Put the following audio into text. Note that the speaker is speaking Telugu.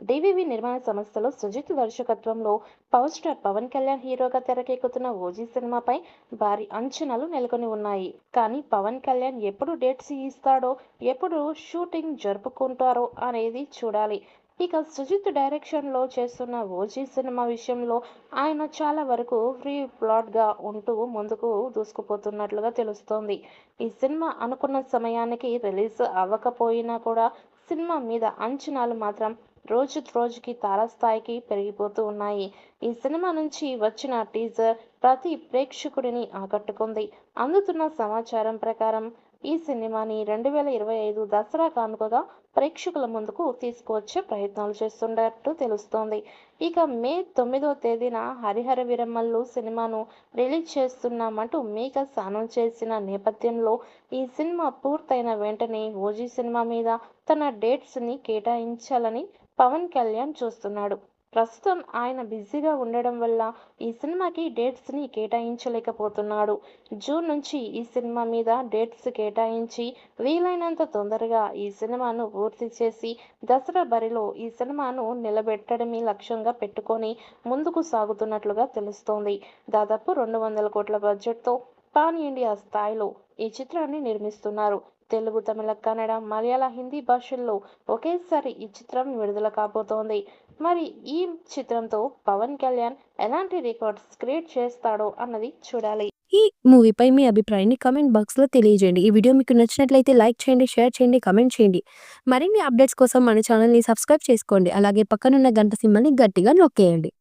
డివివి నిర్మాణ సంస్థలో సుజిత్ దర్శకత్వంలో పవర్ స్టార్ పవన్ కళ్యాణ్ హీరోగా తెరకెక్కుతున్న ఓజీ సినిమాపై భారీ అంచనాలు నెలకొని ఉన్నాయి. కానీ పవన్ కళ్యాణ్ ఎప్పుడు డేట్స్ ఇస్తాడో, ఎప్పుడు షూటింగ్ జరుపుకుంటారో అనేది చూడాలి. ఇక సుజిత్ డైరెక్షన్లో చేస్తున్న ఓజీ సినిమా విషయంలో ఆయన చాలా వరకు ఫ్రీ ప్లాట్గా ఉంటూ ముందుకు దూసుకుపోతున్నట్లుగా తెలుస్తోంది. ఈ సినిమా అనుకున్న సమయానికి రిలీజ్ అవ్వకపోయినా కూడా సినిమా మీద అంచనాలు మాత్రం రోజు రోజుకి తారస్థాయికి పెరిగిపోతూ ఉన్నాయి. ఈ సినిమా నుంచి వచ్చిన టీజర్ ప్రతి ప్రేక్షకుడిని ఆకట్టుకుంది. అందుతున్న సమాచారం ప్రకారం ఈ సినిమాని 2025 దసరా కానుకగా ప్రేక్షకుల ముందుకు తీసుకువచ్చే ప్రయత్నాలు చేస్తున్నట్టు తెలుస్తోంది. ఇక మే 9వ తేదీన హరిహర వీరమల్లు సినిమాను రిలీజ్ చేస్తున్నామంటూ మేకర్స్ అనౌన్స్ చేసిన నేపథ్యంలో ఈ సినిమా పూర్తయిన వెంటనే ఓజీ సినిమా మీద తన డేట్స్ని కేటాయించాలని పవన్ కళ్యాణ్ చూస్తున్నాడు. ప్రస్తుతం ఆయన బిజీగా ఉండడం వల్ల ఈ సినిమాకి డేట్స్ని కేటాయించలేకపోతున్నాడు. జూన్ నుంచి ఈ సినిమా మీద డేట్స్ కేటాయించి వీలైనంత తొందరగా ఈ సినిమాను పూర్తి చేసి దసరా బరిలో ఈ సినిమాను నిలబెట్టడమే లక్ష్యంగా పెట్టుకొని ముందుకు సాగుతున్నట్లుగా తెలుస్తోంది. దాదాపు 200 కోట్ల బడ్జెట్తో పాన్ ఇండియా స్థాయిలో ఈ చిత్రాన్ని నిర్మిస్తున్నారు. తెలుగు, తమిళ, కన్నడ, మలయాళ, హిందీ భాషల్లో ఒకేసారి ఈ చిత్రం విడుదల కాబోతోంది. మరి ఈ చిత్రంతో పవన్ కళ్యాణ్ ఎలాంటి రికార్డ్స్ క్రియేట్ చేస్తాడో అన్నది చూడాలి. ఈ మూవీపై మీ అభిప్రాయాన్ని కామెంట్ బాక్స్లో తెలియజేయండి. ఈ వీడియో మీకు నచ్చినట్లయితే లైక్ చేయండి, షేర్ చేయండి, కామెంట్ చేయండి. మరిన్ని అప్డేట్స్ కోసం మన ఛానల్ని సబ్స్క్రైబ్ చేసుకోండి. అలాగే పక్కనున్న గంట సింబల్ని గట్టిగా నొక్కేయండి.